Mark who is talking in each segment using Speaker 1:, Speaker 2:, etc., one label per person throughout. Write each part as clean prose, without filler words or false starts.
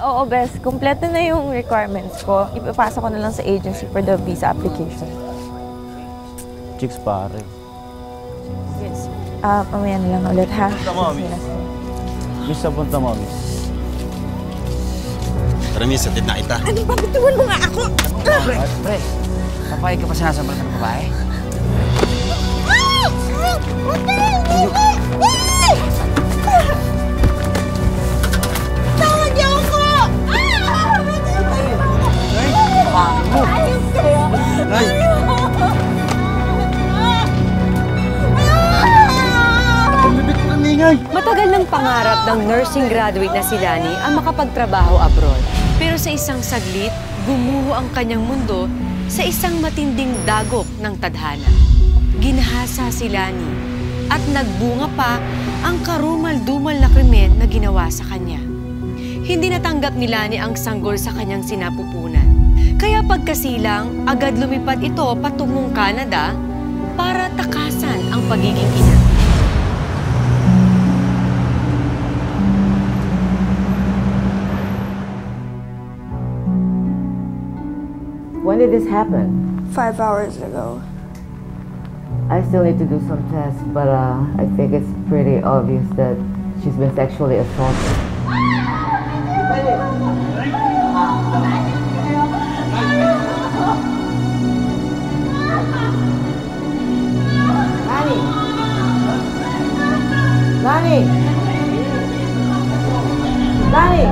Speaker 1: Oo, Bes. Kompleto na yung requirements ko. Ipapasa ko na lang sa agency for the visa application.
Speaker 2: Chicks, pare.
Speaker 1: Yes. Mamaya na lang ulit, ha?
Speaker 2: Punta mo, miss. Miss, sa punta mo, miss.
Speaker 3: Tara, miss, atid na kita.
Speaker 1: Ano ba? Bituan mo nga ako!
Speaker 4: Pre, papayag ka pa sinasambal ka ng babae?
Speaker 1: Tawag niyo ako!
Speaker 5: Matagal ng pangarap ng nursing graduate na si Lani ang makapagtrabaho abroad. Pero sa isang saglit, gumuho ang kanyang mundo sa isang matinding dagok ng tadhana. Ginahasa si Lani at nagbunga pa ang karumal-dumal na krimen na ginawa sa kanya. Hindi natanggap ni Lani ang sanggol sa kanyang sinapupunan. Kaya pagkasilang, agad lumipat ito patungong Canada para takasan ang pagiging ina.
Speaker 6: When did this happen?
Speaker 1: 5 hours ago.
Speaker 6: I still need to do some tests, but I think it's pretty obvious that she's been sexually assaulted. Lani! Lani!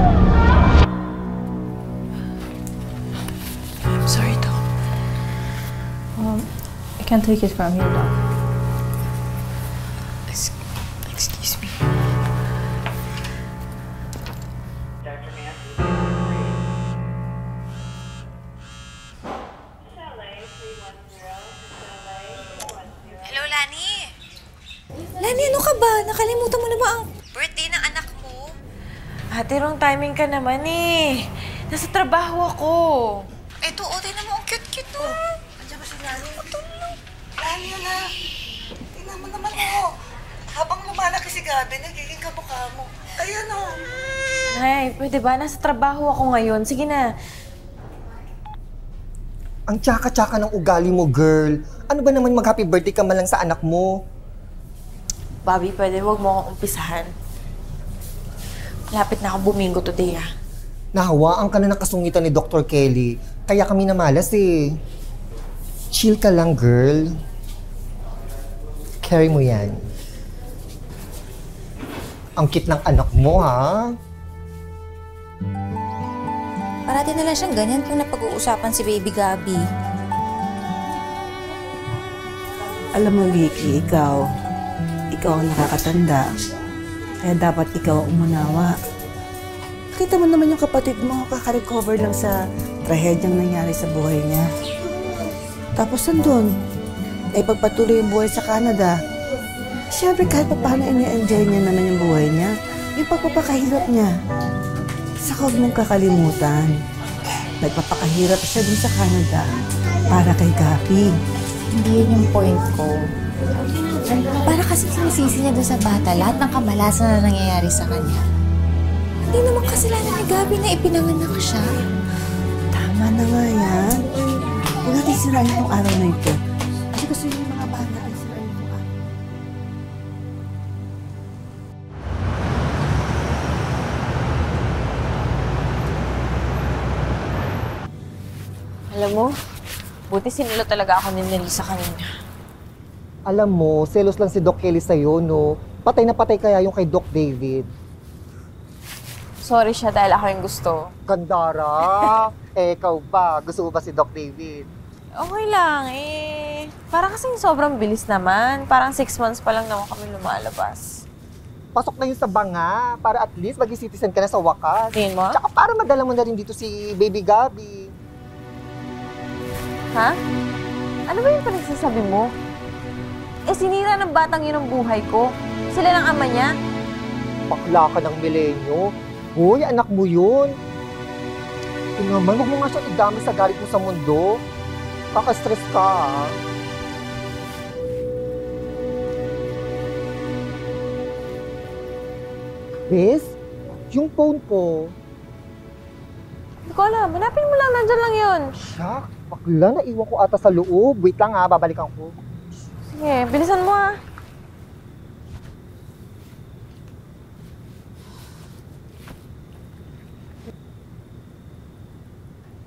Speaker 1: I'm sorry, Doc. I can't take it from here, Doc. Excuse me.
Speaker 7: Hello, Lani.
Speaker 8: Lani, ano ka ba? Nakalimutan mo na ba ang
Speaker 7: Birthday ng anak mo?
Speaker 1: Ate, wrong timing ka naman eh. Nasa trabaho ako.
Speaker 7: Eto, tingnan mo, ang cute-cute mo.
Speaker 8: Andiyan ba si Lani? Lani, na. Tingnan mo naman mo. Habang lumalaki si Gabi, nagiging kamukha mo. Ayan o.
Speaker 1: Ay, pwede ba? Nasa trabaho ako ngayon. Sige na.
Speaker 9: Ang tsaka-tsaka ng ugali mo, girl. Ano ba naman mag-happy birthday ka man lang sa anak mo?
Speaker 1: Bobby, pwede wag mo akong umpisahan. Lapit na ako bumingo today, ah.
Speaker 9: Nahawaan ka na ng kasungitan ni Dr. Kelly. Kaya kami namalas eh. Chill ka lang, girl. Carry mo yan. Ang cute ng anak mo, ha?
Speaker 8: Parati na lang siyang ganyan kung napag-uusapan si Baby Gabi.
Speaker 10: Alam mo, Vicky, ikaw ang nakakatanda. Kaya dapat ikaw ang umunawa. Kita mo naman yung kapatid mo, kaka-recover lang sa trahedyang nangyari sa buhay niya. Tapos nandun, ay pagpatuloy yung buhay sa Canada. Siyempre kahit pa paano ini-enjoy niya naman yung buhay niya, yung pagpapakahirap niya. Saka huwag mong kakalimutan, nagpapakahirap siya dun sa Canada para kay Gabi.
Speaker 8: Hindi yun yung point ko. Para kasi sinisisi niya doon sa bata lahat ng kamalasan na nangyayari sa kanya. Hindi naman kasalanan ni Gabi na ipinanganak siya.
Speaker 10: Tama na nga yan. Huwag natin sirain itong araw na ito. Kasi gusto yung mga bata ay sirain itong araw.
Speaker 1: Alam mo, buti sinilo talaga ako ni Nelisa kanina.
Speaker 9: Alam mo, selos lang si Doc Kelly sa'yo, no? Patay na patay kaya yung kay Doc David.
Speaker 1: Sorry siya dahil ako yung gusto.
Speaker 9: Gandara! Ikaw ba? Gusto mo ba si Doc David?
Speaker 1: Okay lang eh. Parang kasing sobrang bilis naman. Parang 6 months pa lang naman kami lumalabas.
Speaker 9: Pasok na yun sa banga para at least maging citizen ka na sa wakas.
Speaker 1: Tingin mo?
Speaker 9: Tsaka para madala mo na rin dito si Baby Gabi.
Speaker 1: Ha? Ano ba yung pinagsasabi mo? Eh, sinira ng batang yun ang buhay ko. Sila ng ama niya.
Speaker 9: Bakla ka ng milenyo. Hoy, anak mo yun. Ito naman, huwag mo nga siyang idami sa galit mo sa mundo. Kaka-stress ka, ha? Bes, yung phone ko,
Speaker 1: Hindi ko alam. Hanapin mo lang. Nandyan lang yun.
Speaker 9: Shucks, bakla, naiwan ko ata sa loob. Wait lang ha, babalikan ko.
Speaker 1: Sige, bilisan mo ah.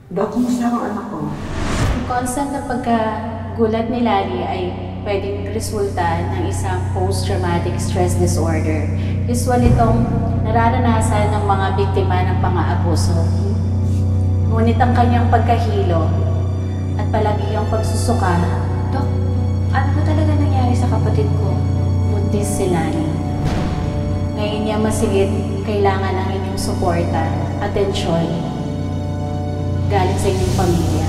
Speaker 10: Dok, kumusta ang anak ko?
Speaker 3: Ang constant na pagkagulat ni Lani ay pwedeng resulta ng isang post-traumatic stress disorder. Usually itong nararanasan ng mga biktima ng pang-aabuso. Ngunit ang kanyang pagkahilo at palagi ang pagsusuka, Dok, ano ba talaga nangyari sa kapatid ko? Buntis si Lani. Ngayon niya masigit kailangan ng inyong suporta, atensyon, galing sa inyong pamilya.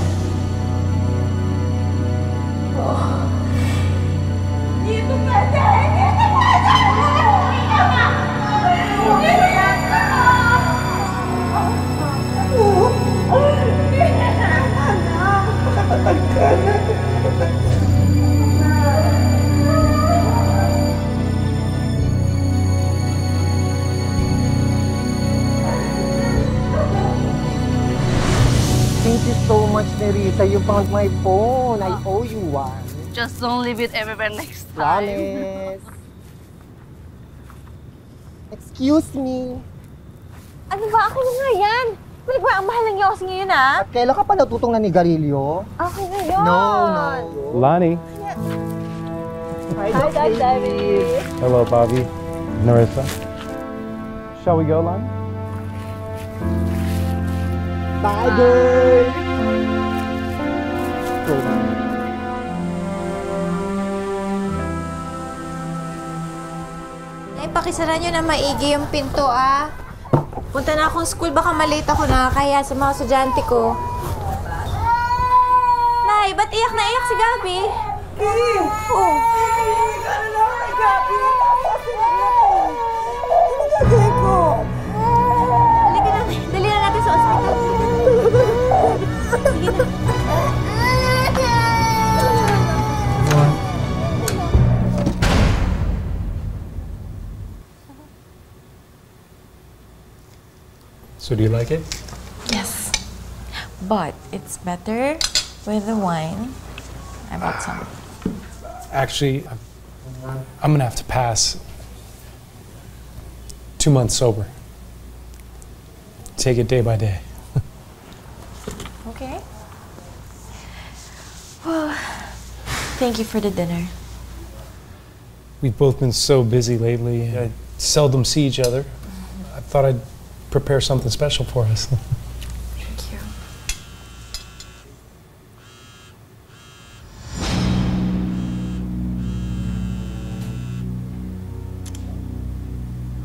Speaker 3: Dito ka dahil! Dito ka
Speaker 9: Thank you so much, Nerissa. You found my phone. I owe you one.
Speaker 11: Just don't leave it everywhere next time.
Speaker 9: Promise. Excuse me.
Speaker 1: Ano ba? Akin na nga yan. Balik ba? Ang mahal lang yung kasi ngayon ah.
Speaker 9: At kailan ka pa natutong nanigarilyo?
Speaker 1: Okay na yun.
Speaker 9: No.
Speaker 2: Lonnie.
Speaker 9: Hi,
Speaker 1: Daddy.
Speaker 2: Hello, Bobby. Nerissa. Shall we go, Lonnie?
Speaker 9: Bye, girl. Go.
Speaker 8: Ay, pakisara nyo na maigi yung pinto, ah. Punta na akong school, baka malate ako na, kaya sa mga estudyante ko. Nay, ba't iyak na iyak si Gabi? Oh. Halika na, dali na natin sa ospital. Sige na.
Speaker 12: So do you like it?
Speaker 8: Yes, but it's better with the wine. I brought some.
Speaker 12: Actually, I'm gonna have to pass. 2 months sober. Take it day by day.
Speaker 8: Okay. Well, thank you for the dinner.
Speaker 12: We've both been so busy lately. I seldom see each other. I thought I'd prepare something special for us.
Speaker 8: Thank you.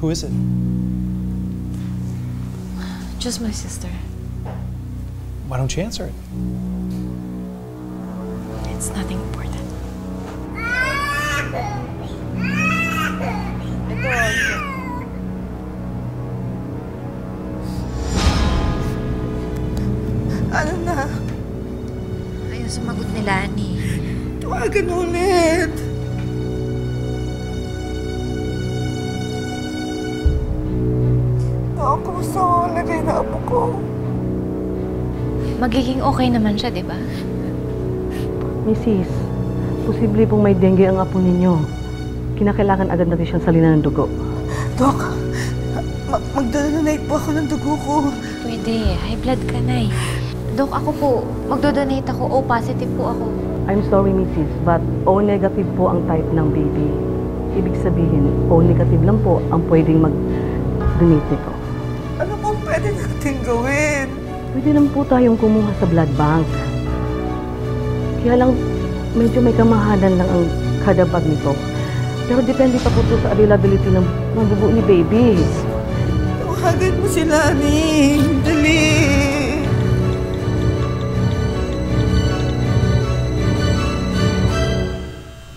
Speaker 12: Who is it?
Speaker 8: Just my sister.
Speaker 12: Why don't you answer it?
Speaker 8: It's nothing important.
Speaker 10: Ano na?
Speaker 8: Ayaw sumagot ni Lani.
Speaker 10: Tawagan ulit. Kumusta ko lagay na apo ko?
Speaker 3: Magiging okay naman siya, di ba?
Speaker 10: Mrs., posible pong may dengue ang apo ninyo. Kinakailangan agad natin siyang salinan ng dugo. Dok, magdodonate po ako ng dugo ko.
Speaker 3: Pwede. High blood ka, Nay. Dok, ako po. Magdodonate ako. O positive po ako.
Speaker 10: I'm sorry, Mrs., but O negative po ang type ng baby. Ibig sabihin, O negative lang po ang pwedeng mag-donate nito. Ano po pwede natin gawin? Pwede naman po tayong kumuha sa blood bank. Kaya lang, medyo may kamahalan lang ang kada bag nito. Pero depende pa po ito sa availability ng dugo ni baby. Tawagan mo si Lani. Dali!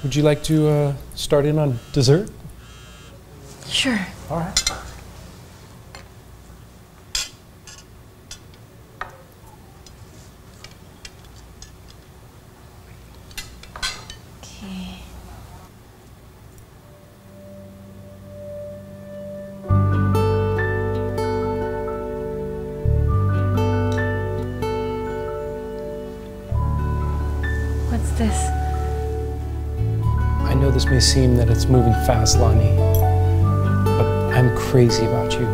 Speaker 12: Would you like to start in on dessert?
Speaker 8: Sure.
Speaker 12: All right.
Speaker 8: Okay. this?
Speaker 12: I know this may seem that it's moving fast, Lani, but I'm crazy about you.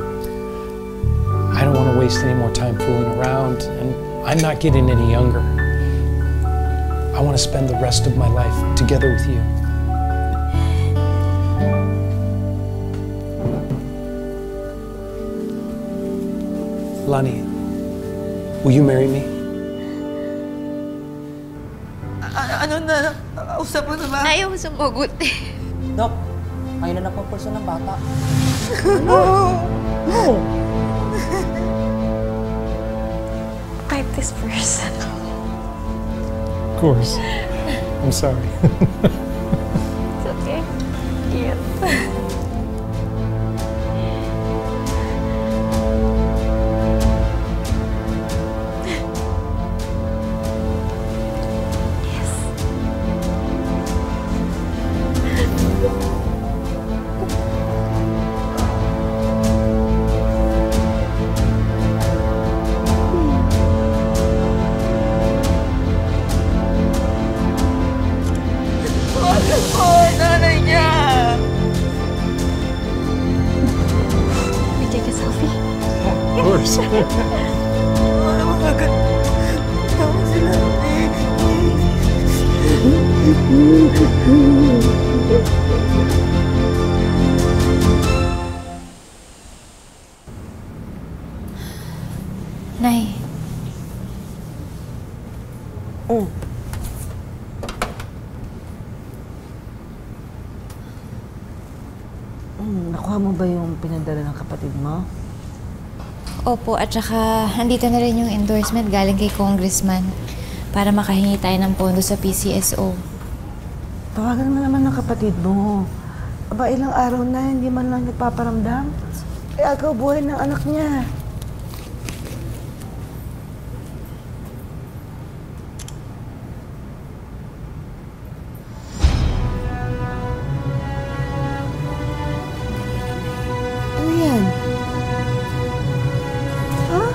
Speaker 12: I don't want to waste any more time fooling around, and I'm not getting any younger. I want to spend the rest of my life together with you. Lani, will you marry me?
Speaker 13: Ano na? Usap mo na ba?
Speaker 8: Ayaw ko sumagot eh.
Speaker 13: Dok, kayo na po person ng bata.
Speaker 8: Type this person.
Speaker 12: Of course. I'm sorry.
Speaker 8: It's okay. Cute.
Speaker 13: Nanay niya!
Speaker 8: We take a selfie?
Speaker 12: Of course.
Speaker 13: Ano mga Tawa sila.
Speaker 8: Nay.
Speaker 10: Nakuha mo ba yung pinadala ng kapatid mo?
Speaker 8: Opo, at saka andito na rin yung endorsement galing kay Congressman para makahingi tayo ng pondo sa PCSO.
Speaker 10: Tawagan mo naman ng kapatid mo. Aba, ilang araw na, hindi man lang nagpaparamdam. Eh, agaw buhay ng anak niya. Ano yan? Ha?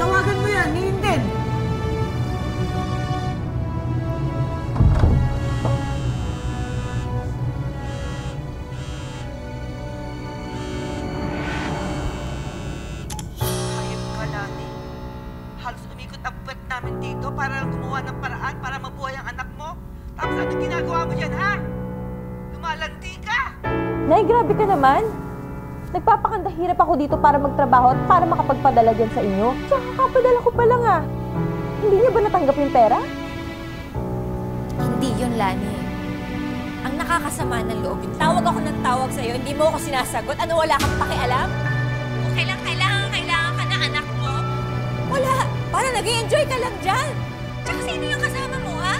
Speaker 10: Tawagan mo yan, ngayon din.
Speaker 13: Halos umikot ang puwet namin dito para lang gumawa ng paraan para mabuhay ang anak mo. Tapos anong ginagawa mo dyan, ha? Lumalandi ka!
Speaker 1: Nay, grabe ka naman. Nagpapakandahirap ako dito para magtrabaho at para makapagpadala dyan sa inyo. Tsaka kapadala ko pa lang ah. Hindi niya ba natanggap yung pera?
Speaker 8: Hindi yun, Lani. Ang nakakasama ng loob yun. Tawag ako ng tawag sa'yo, hindi mo ako sinasagot. Ano, wala kang pakialam? Kung kailangan ka ng anak mo? Wala. Para nag-i-enjoy ka lang dyan. Tsaka sino yung kasama mo, ha?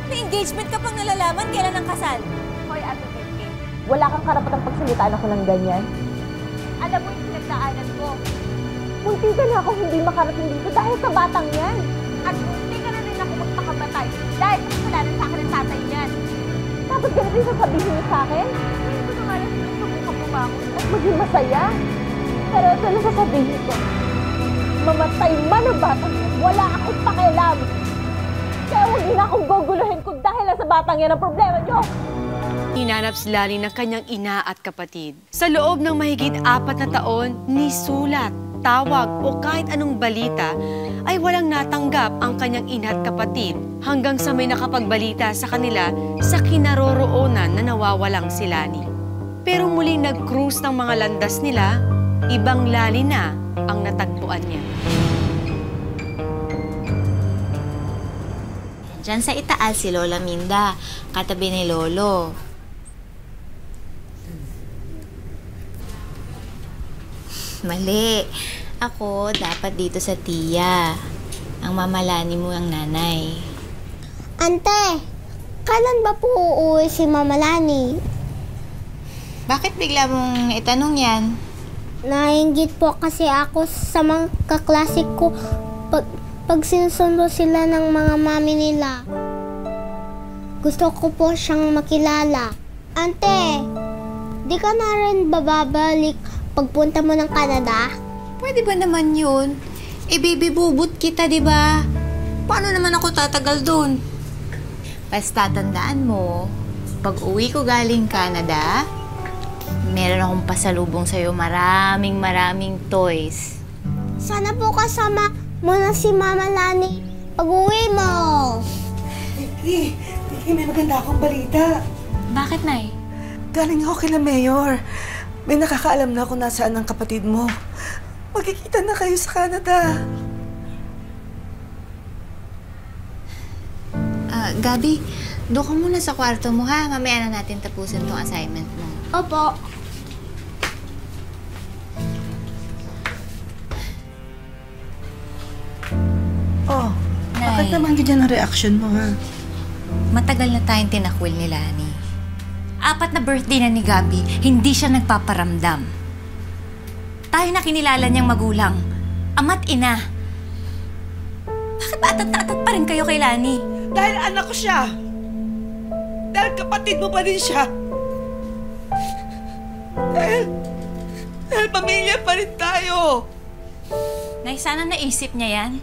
Speaker 8: May engagement ka pang nalalaman, kailan ang kasal?
Speaker 1: Hoy, Ate Vicky, wala kang karapatang pagsalitaan ako ng ganyan. Alam mo yung pinagdaanan ko. Munti ka na ako hindi makarating dito dahil sa batang yan. At munti ka na rin ako magpakamatay dahil sa kasalanan sa akin ng tatay niyan. Tapos ganun rin sasabihin mo sa akin? Hindi ko na nga lang sinusubukan bumangon at maging masaya. Pero ito na sasabihin ko. Mamatay man ang batang yan, wala akong pakialam. Kaya huwag niyo na akong guguluhin kung dahil sa batang yan ang problema niyo.
Speaker 5: Hinanap si Lani ng kanyang ina at kapatid. Sa loob ng mahigit 4 na taon, ni sulat, tawag o kahit anong balita ay walang natanggap ang kanyang ina at kapatid hanggang sa may nakapagbalita sa kanila sa kinaroroonan na nawawalang si Lani. Pero muling nag-cruise ng mga landas nila, ibang Lani na ang natagpuan niya.
Speaker 8: Diyan sa itaal si Lola Minda, katabi ni Lolo. Mali. Ako dapat dito sa tiya. Ang mamalani mo ang nanay.
Speaker 14: Ante, kailan ba po uuwi si Mama Lani?
Speaker 8: Bakit bigla mong itanong yan?
Speaker 14: Nainggit po kasi ako sa mga kaklase ko pag sinusundo sila ng mga mami nila. Gusto ko po siyang makilala. Ante, di ka na rin bababalik pagpunta mo ng Canada?
Speaker 8: Pwede ba naman yun? Ibibibubot kita, di ba? Paano naman ako tatagal doon?
Speaker 15: Basta tandaan mo, pag uwi ko galing Canada, meron akong pasalubong sa'yo maraming toys.
Speaker 14: Sana po kasama mo na si Mama Lani pag-uwi mo.
Speaker 10: Vicky, may maganda akong balita.
Speaker 15: Bakit, Nay?
Speaker 10: Galing ako kila Mayor. May nakakaalam na kung nasaan ang kapatid mo. Magkikita na kayo sa Canada.
Speaker 15: Gabi, doon ka muna sa kwarto mo, ha? Mamaya na natin tapusin tong assignment mo.
Speaker 14: Opo.
Speaker 10: Oh, bakit naman ganyan ang reaction mo, ha?
Speaker 15: Matagal na tayong tinakwil ni Lani. 4 na birthday na ni Gabi, hindi siya nagpaparamdam. Tayo na kinilala niyang magulang, ama't ina. Bakit ba atat-atat pa rin kayo kay Lani?
Speaker 13: Dahil anak ko siya. Dahil kapatid mo pa rin siya. Dahil pamilya pa rin tayo.
Speaker 15: Nay, sana naisip niya yan.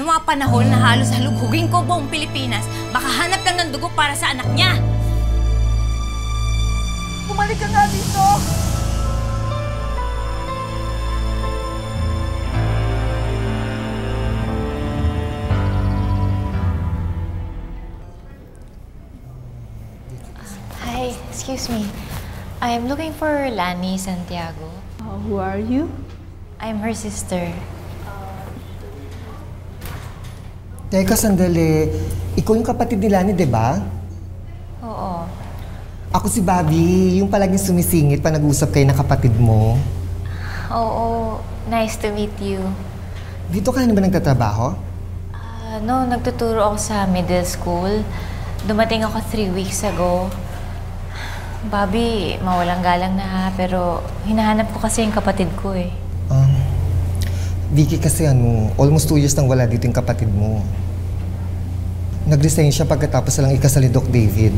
Speaker 15: Noong mga panahon na halos halugugin ko buong Pilipinas, baka hanap lang ng dugo para sa anak niya.
Speaker 13: Bumalik ka nga dito.
Speaker 15: Hi, excuse me. I am looking for Lani Santiago.
Speaker 11: Who are you?
Speaker 15: I'm her sister.
Speaker 9: Teka, sandali. Ikaw yung kapatid ni Lani, di ba?
Speaker 15: Oo.
Speaker 9: Ako si Bobby, yung palaging sumisingit pa nag-usap kayo ng kapatid mo.
Speaker 15: Oo. Nice to meet you.
Speaker 9: Dito ka na ba nagtatrabaho?
Speaker 15: No, nagtuturo ako sa middle school. Dumating ako 3 weeks ago. Bobby, mawalang galang na ha, pero hinahanap ko kasi yung kapatid ko eh.
Speaker 9: Vicky, kasi almost 2 years nang wala dito yung kapatid mo. Nag-resign siya pagkatapos lang ikasal ni Doc David.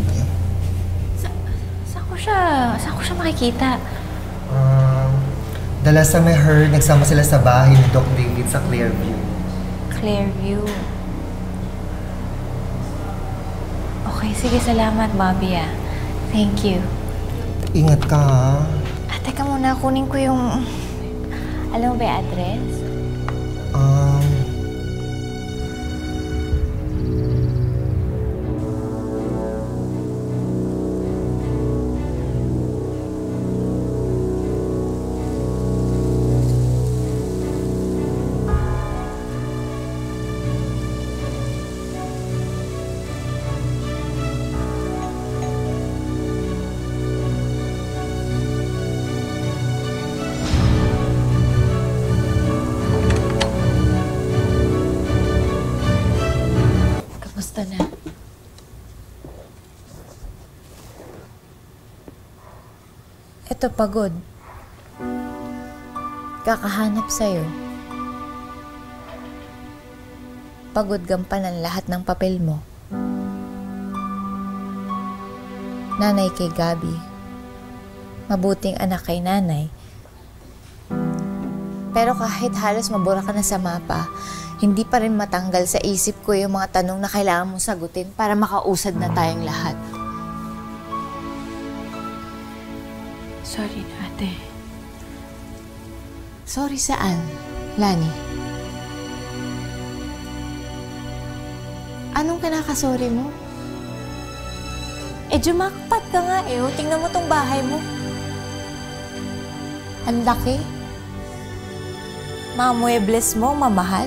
Speaker 15: Saan ko siya makikita?
Speaker 9: The last time I heard, nagsama sila sa bahay ni Doc David sa Clearview.
Speaker 15: Clearview. Okay, sige, salamat, Bobby ah. Thank you.
Speaker 9: Ingat ka, ha?
Speaker 15: Teka muna, kunin ko yung... Alam mo ba yung address? Kamusta na? Eto, pagod. Kakahanap sa'yo. Pagod gampanan lahat ng papel mo. Nanay kay Gabi. Mabuting anak kay nanay. Pero kahit halos mabura ka na sa mapa, hindi pa rin matanggal sa isip ko yung mga tanong na kailangan mong sagutin para makausad na tayong lahat.
Speaker 11: Sorry na, ate.
Speaker 15: Sorry saan, Lani? Anong kinakasorry mo? Jumakpat ka nga eh. Tingnan mo tong bahay mo. Ang laki. Mga muebles mo, mamahal.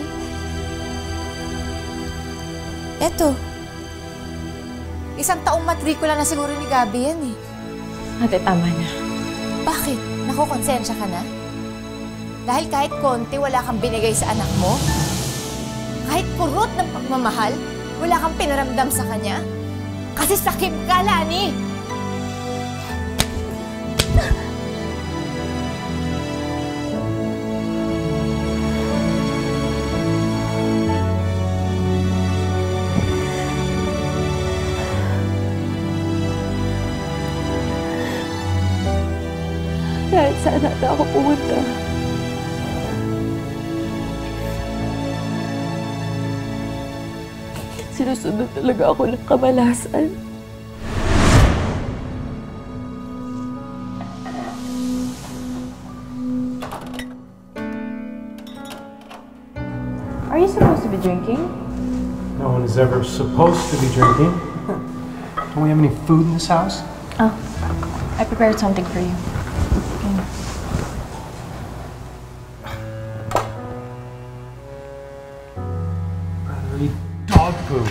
Speaker 15: Eto. 1 taong matrikula na siguro ni Gabi yan eh.
Speaker 11: Ate, tama na.
Speaker 15: Bakit? Nakukonsensya ka na? Dahil kahit konti wala kang binigay sa anak mo? Kahit kurot ng pagmamahal, wala kang pinaramdam sa kanya? Kasi sakit ka, Lani!
Speaker 11: Kahit saan natin ako pumunta. Sinusunod talaga ako ng kamalasan.
Speaker 16: Are you supposed to be drinking?
Speaker 12: No one is ever supposed to be drinking. Don't we have any food in this house?
Speaker 16: Oh, I prepared something for you.
Speaker 12: Rather eat dog food.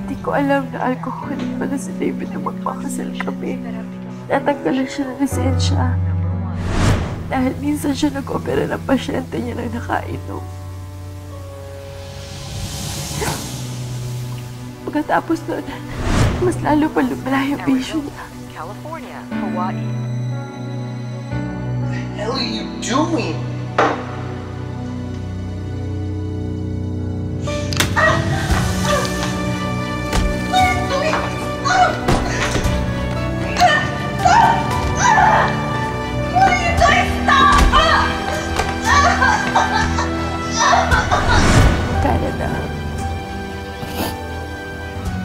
Speaker 11: Hindi ko alam na alcoholic pala si David na magpakasal kami. Natanggalan siya ng lisensya. Dahil minsan siya nag-opera ng pasyente niya na nakainom. Pagkatapos nun, mas lalo pa lumala yung bisyo niya.
Speaker 5: California, Hawaii.
Speaker 9: What the hell are you doing?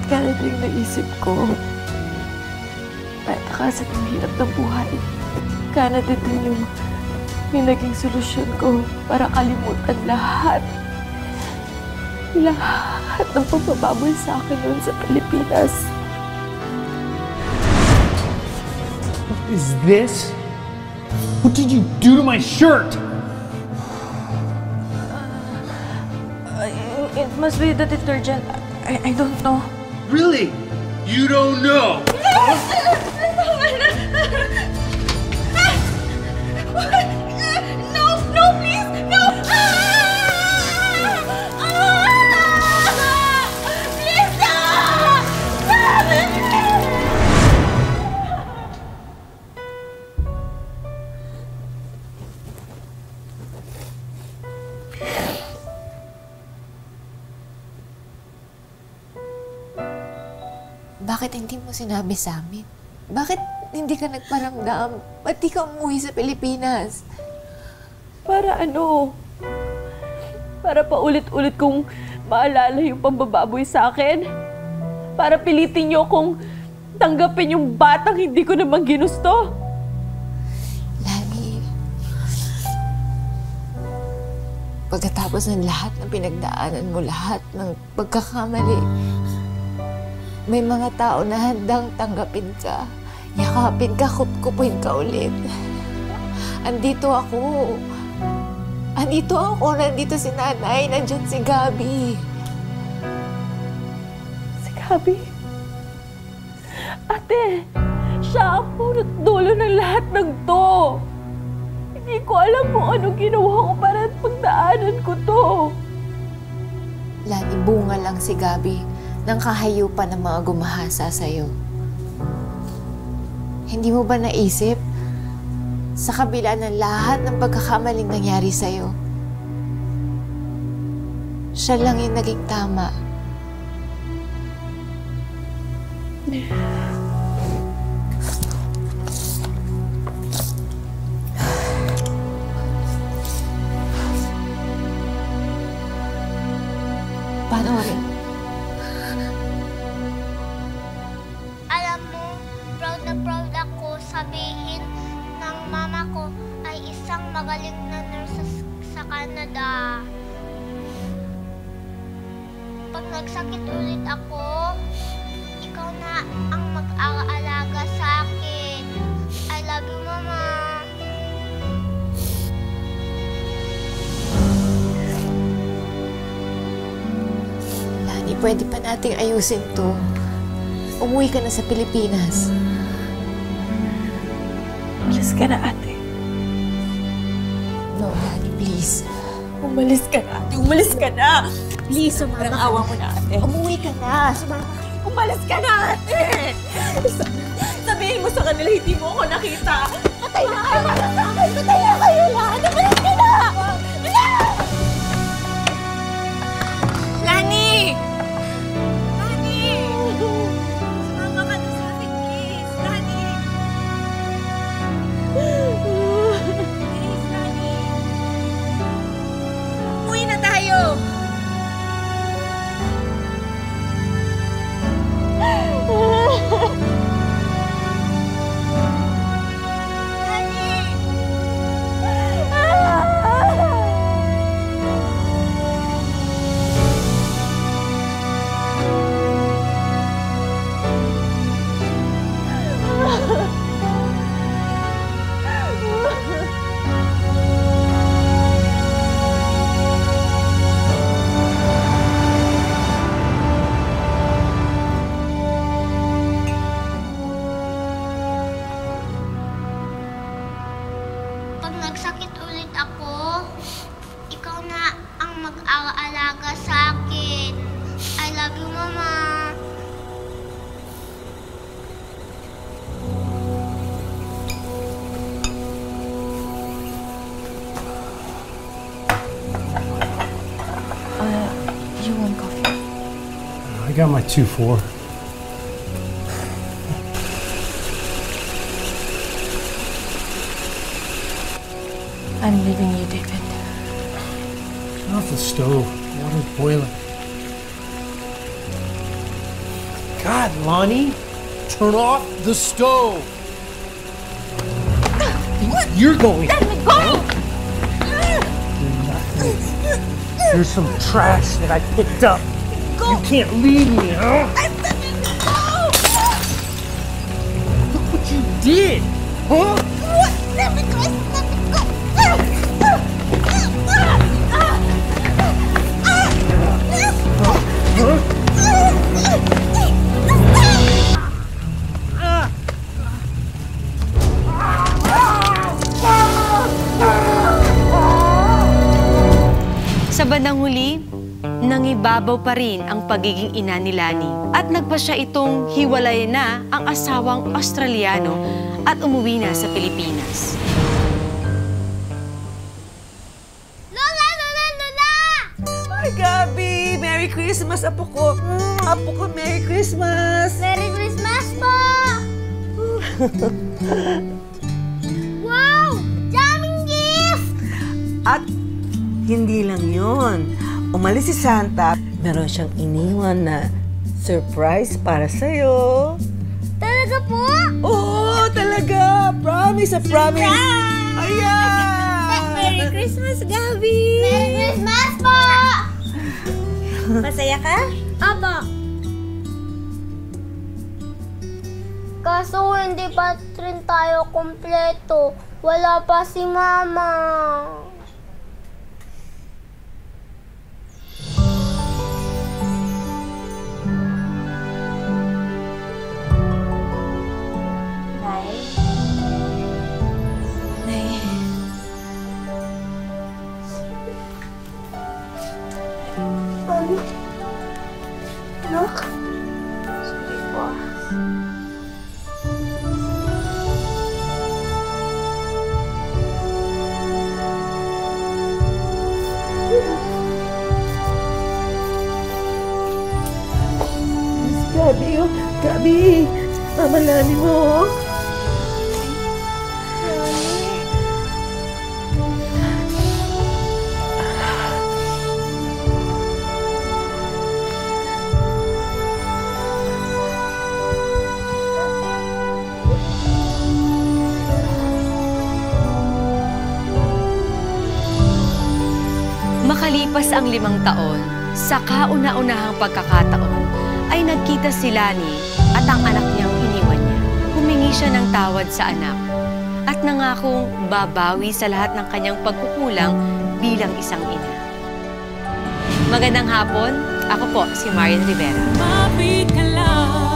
Speaker 11: Canada yung naisip ko. Patakasan yung hirap ng buhay. Canada din yung naging solusyon ko para kalimutan lahat. Lahat ng pagbababoy sa akin noon sa Pilipinas.
Speaker 12: What is this? What did you do to my shirt?
Speaker 11: It must be the detergent. I don't know.
Speaker 12: Really? You don't know?
Speaker 8: No, please! No! Please, stop!
Speaker 15: Bakit hindi mo sinabi sa amin? Bakit hindi ka nagparamdam? Ba't di ka umuwi sa Pilipinas?
Speaker 11: Para ano? Para paulit-ulit kong maalala yung pambababoy sa akin? Para pilitin niyo kong tanggapin yung batang hindi ko naman ginusto?
Speaker 15: Lani, pagkatapos ng lahat ng pinagdaanan mo, lahat ng pagkakamali, may mga tao na handang tanggapin ka, yakapin ka, kupkupuin ka ulit. Andito ako. Nandito si nanay, nandyan si Gabi.
Speaker 11: Si Gabi? Ate, siya ang punot dulo ng lahat ng to. Hindi ko alam kung anong ginawa ko para pagdaanan ko to.
Speaker 15: Lani, bunga lang si Gabi ng kahayupan ng mga gumahasa sa'yo. Hindi mo ba naisip, sa kabila ng lahat ng pagkakamaling nangyari sa'yo, siya lang yung naging tama. Panoorin.
Speaker 14: Alam mo, proud na proud ako sabihin ng mama ko ay isang magaling na nurse sa Canada. Pag nagsakit ulit ako, ikaw na ang mag-aalaga sa akin. I love you, Mama.
Speaker 15: Lani, pwede pa nating ayusin to. Umuwi ka na sa Pilipinas.
Speaker 11: Umalis ka na, ate.
Speaker 15: No, Lani, please.
Speaker 11: Umalis ka na, ate. Umalis ka na! Please,
Speaker 15: Parang awa mo na, ate.
Speaker 11: Umuwi ka na. Umalis ka na, ate! Sabihin mo sa kanila, hindi mo ako nakita. Patay na kayo para sa akin! Patay na kayo lahat! Umalis ka na!
Speaker 8: Lani! Lani! Sumama ka na sa akin, please. Lani! Please, Lani.
Speaker 14: ako. Ikaw na ang mag-aalaga sa akin. I love you, Mama.
Speaker 16: You want coffee?
Speaker 12: I got my 2-4.
Speaker 16: I'm leaving you, David.
Speaker 12: Turn off the stove. Water's boiling. God, Lonnie, turn off the stove. You're going.
Speaker 8: Let me go!
Speaker 12: There's some trash that I picked up. You can't leave me, huh? Look what you did, huh?
Speaker 8: Let me go! Let me go!
Speaker 5: Sa bandang huli, nangibabaw pa rin ang pagiging ina ni Lani at nagpa siya itong hiwalay na ang asawang Australiano at umuwi na sa Pilipinas.
Speaker 14: Lola! Lola! Lola!
Speaker 10: Ay, Gabi! Merry Christmas, apo ko! Apo ko, Merry Christmas!
Speaker 14: Merry Christmas po! Wow! Daming gift!
Speaker 10: At hindi lang yun. Umalis si Santa, meron siyang iniwan na surprise para sa'yo.
Speaker 14: Talaga po?
Speaker 10: Oo, talaga! Promise, a promise! Ayan!
Speaker 14: Merry Christmas, Gabi! Merry Christmas po!
Speaker 8: Masaya ka?
Speaker 14: Apo. Kaso hindi pa rin tayo kompleto. Wala pa si Mama.
Speaker 8: Look. Sorry po.
Speaker 10: Gabi, oh. Gabi! Mama Lani mo.
Speaker 5: Makalipas ang 5 taon, sa kauna-unahang pagkakataon, ay nagkita si Lani at ang anak niyang iniwan niya. Humingi siya ng tawad sa anak at nangakong babawi sa lahat ng kanyang pagkukulang bilang isang ina. Magandang hapon, ako po si Marian Rivera.
Speaker 11: Mapit ka lang.